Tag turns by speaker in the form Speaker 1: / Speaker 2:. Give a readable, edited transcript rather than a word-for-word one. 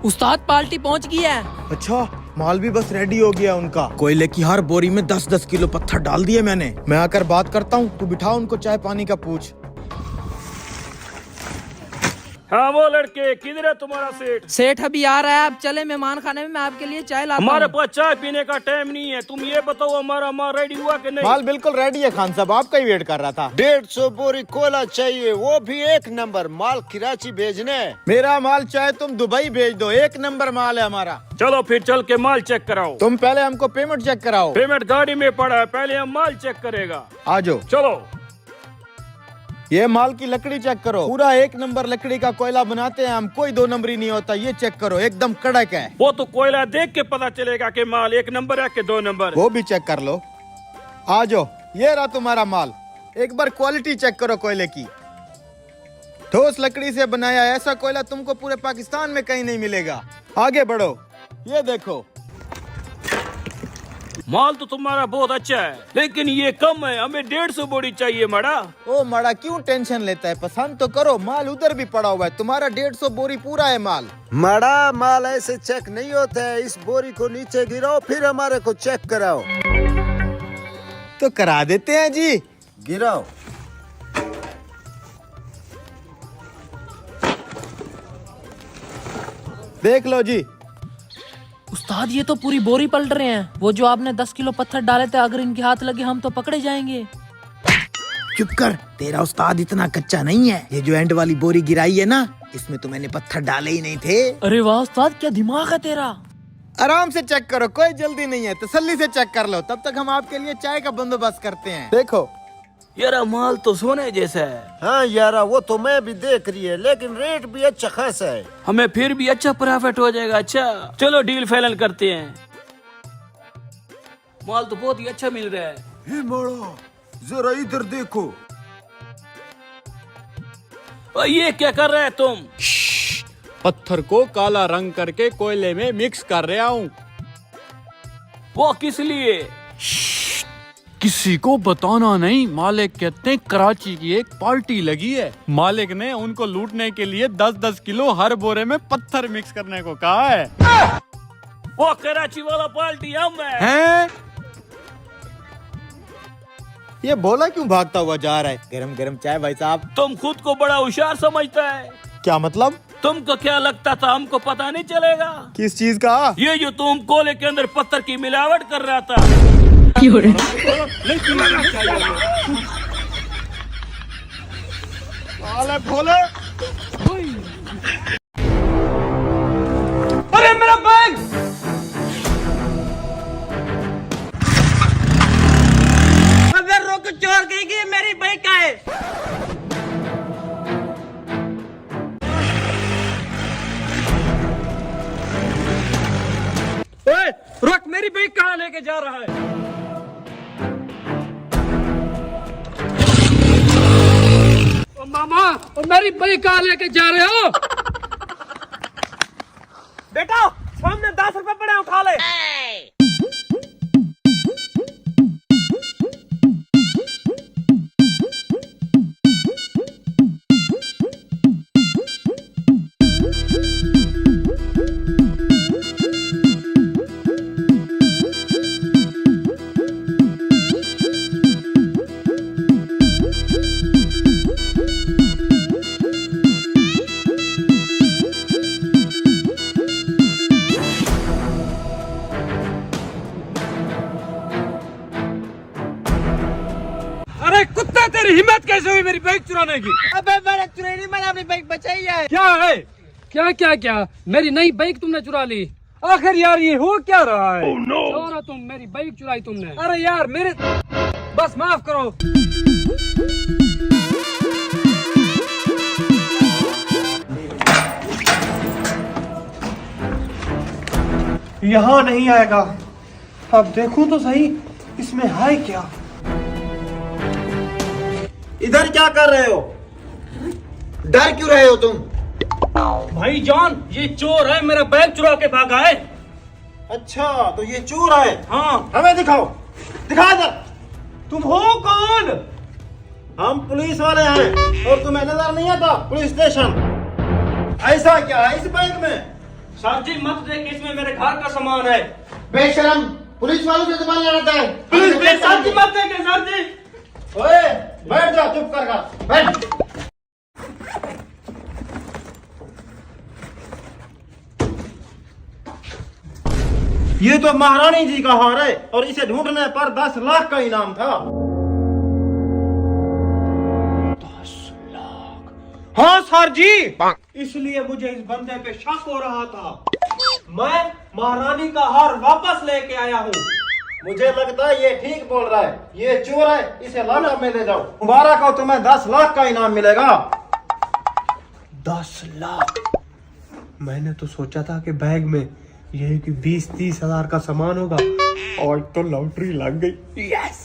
Speaker 1: उस्ताद party पहुंच गई है।
Speaker 2: अच्छा, माल भी बस रेडी हो गया उनका। कोयले की हर बोरी में 10-10 किलो पत्थर डाल दिए मैंने। मैं आकर बात करता हूँ, तू बिठा उनको चाय पानी का पूछ।
Speaker 3: हाँ वो लड़के, किधर है तुम्हारा सेठ?
Speaker 1: सेठ अभी आ रहा है, अब चले मेहमान खाने में, मैं आपके लिए चाय लाता
Speaker 3: हमारे
Speaker 1: हूँ।
Speaker 3: पास चाय पीने का टाइम नहीं है। तुम ये बताओ हमारा माल रेडी हुआ कि नहीं?
Speaker 2: माल बिल्कुल रेडी है खान साहब, आपका ही वेट कर रहा था।
Speaker 4: 150 बोरी कोयला चाहिए, वो भी 1 नंबर माल। कराची भेजने।
Speaker 2: मेरा माल चाहे तुम दुबई भेज दो, 1 नंबर माल है हमारा।
Speaker 3: चलो फिर चल के माल चेक कराओ।
Speaker 2: तुम पहले हमको पेमेंट चेक कराओ।
Speaker 3: पेमेंट गाड़ी में पड़ा है, पहले हम माल चेक करेगा।
Speaker 2: आ जाओ।
Speaker 3: चलो।
Speaker 2: ये माल की लकड़ी चेक करो, पूरा 1 नंबर लकड़ी का कोयला बनाते हैं हम, कोई 2 नंबरी नहीं होता। ये चेक करो, एकदम कड़क है।
Speaker 3: वो तो कोयला देख के पता चलेगा कि माल 1 नंबर है कि 2 नंबर।
Speaker 2: वो भी चेक कर लो। आ जाओ, ये रहा तुम्हारा माल। एक बार क्वालिटी चेक करो कोयले की। ठोस लकड़ी से बनाया ऐसा कोयला तुमको पूरे पाकिस्तान में कहीं नहीं मिलेगा। आगे बढ़ो, ये देखो।
Speaker 3: माल तो तुम्हारा बहुत अच्छा है, लेकिन ये कम है। हमें 150 बोरी चाहिए मड़ा।
Speaker 2: ओ मड़ा, क्यों टेंशन लेता है, पसंद तो करो। माल उधर भी पड़ा हुआ है, तुम्हारा 150 बोरी पूरा है माल।
Speaker 4: मड़ा माल ऐसे चेक नहीं होता है। इस बोरी को नीचे गिराओ, फिर हमारे को चेक कराओ।
Speaker 2: तो करा देते हैं जी।
Speaker 4: गिराओ।
Speaker 2: देख लो जी।
Speaker 1: उस्ताद ये तो पूरी बोरी पलट रहे हैं। वो जो आपने 10 किलो पत्थर डाले थे, अगर इनके हाथ लगे हम तो पकड़े जाएंगे।
Speaker 2: चुप कर, तेरा उस्ताद इतना कच्चा नहीं है। ये जो एंड वाली बोरी गिराई है ना, इसमें तो मैंने पत्थर डाले ही नहीं थे।
Speaker 1: अरे वाह उस्ताद, क्या दिमाग है तेरा।
Speaker 2: आराम से चेक करो, कोई जल्दी नहीं है, तसल्ली से चेक कर लो। तब तक हम आपके लिए चाय का बंदोबस्त करते हैं। देखो
Speaker 3: यार माल तो सोने जैसा है।
Speaker 4: हाँ यारा, वो तो मैं भी देख रही है, लेकिन रेट भी अच्छा खासा है।
Speaker 3: हमें फिर भी अच्छा प्रॉफिट हो जाएगा। अच्छा चलो डील फाइनल करते हैं। माल तो बहुत ही अच्छा मिल रहा है।
Speaker 4: हे मड़ा, जरा इधर देखो।
Speaker 3: और ये क्या कर रहे हैं तुम?
Speaker 5: पत्थर को काला रंग करके कोयले में मिक्स कर रहा हूँ।
Speaker 3: वो किस लिए?
Speaker 5: किसी को बताना नहीं। मालिक कहते हैं कराची की एक पार्टी लगी है। मालिक ने उनको लूटने के लिए 10-10 किलो हर बोरे में पत्थर मिक्स करने को कहा है।
Speaker 3: वो कराची वाला पार्टी हम है।
Speaker 5: हैं?
Speaker 2: ये बोला क्यों भागता हुआ जा रहा है। गरम गरम चाय भाई साहब।
Speaker 3: तुम खुद को बड़ा होशियार समझता है।
Speaker 2: क्या मतलब?
Speaker 3: तुमको क्या लगता था हमको पता नहीं चलेगा?
Speaker 2: किस चीज का?
Speaker 3: ये जो तुम कोयले के अंदर पत्थर की मिलावट कर रहा था।
Speaker 2: भोले,
Speaker 3: अरे मेरा बैग!
Speaker 1: अगर रुक, चोर गई, मेरी बाइक का है।
Speaker 3: रुक, मेरी बाइक कहाँ लेके जा रहा है? ओ मामा, और मेरी बाइक कहाँ लेके जा रहे हो? बेटा, सामने 10 रुपए पड़े, उठा ले। अरे कुत्ता, तेरी हिम्मत कैसे हुई मेरी बाइक चुराने की?
Speaker 1: अबे मैंने चुराई नहीं, मैंने अपनी बाइक बचाई है।
Speaker 3: क्या है? क्या क्या क्या? मेरी नई बाइक तुमने चुरा ली? आखिर यार ये हो क्या रहा है? चोरा तुम, मेरी बाइक चुराई तुमने। अरे यार मेरे, बस माफ करो।
Speaker 6: यहाँ नहीं आएगा। अब देखूं तो सही, इसमें है क्या।
Speaker 4: इधर क्या कर रहे हो? डर क्यों रहे हो तुम?
Speaker 3: भाई जान, ये चोर है, मेरा बैग चुरा के भागा है।
Speaker 4: अच्छा, तो ये चोर है।
Speaker 3: हाँ।
Speaker 4: हमें दिखाओ, दिखा इधर।
Speaker 6: तुम हो कौन?
Speaker 4: हम पुलिस वाले हैं और तुम्हें नजर नहीं आता पुलिस स्टेशन? ऐसा क्या है इस बैंक में?
Speaker 6: सर जी मत देख, इसमें मेरे घर का सामान है।
Speaker 2: बेशरम, पुलिस वालों से जुबान लड़ाता है।
Speaker 6: प्लीज प्लीज सर जी मत देखे सर जी।
Speaker 2: ओए, बैठ जा, चुप कर, बैठ।
Speaker 6: ये तो महारानी जी का हार है और इसे ढूंढने पर 10 लाख का इनाम था। 10 लाख? हाँ सर जी, इसलिए मुझे इस बंदे पे शक हो रहा था। मैं महारानी का हार वापस लेके आया हूँ।
Speaker 2: मुझे लगता है ये ठीक बोल रहा है। ये चोर है, इसे लाना में ले जाओ। मुबारक हो, तुम्हें 10 लाख का इनाम मिलेगा।
Speaker 6: 10 लाख? मैंने तो सोचा था कि बैग में यही कि 20-30 हजार का सामान होगा। और तो लॉटरी लग गई। यस।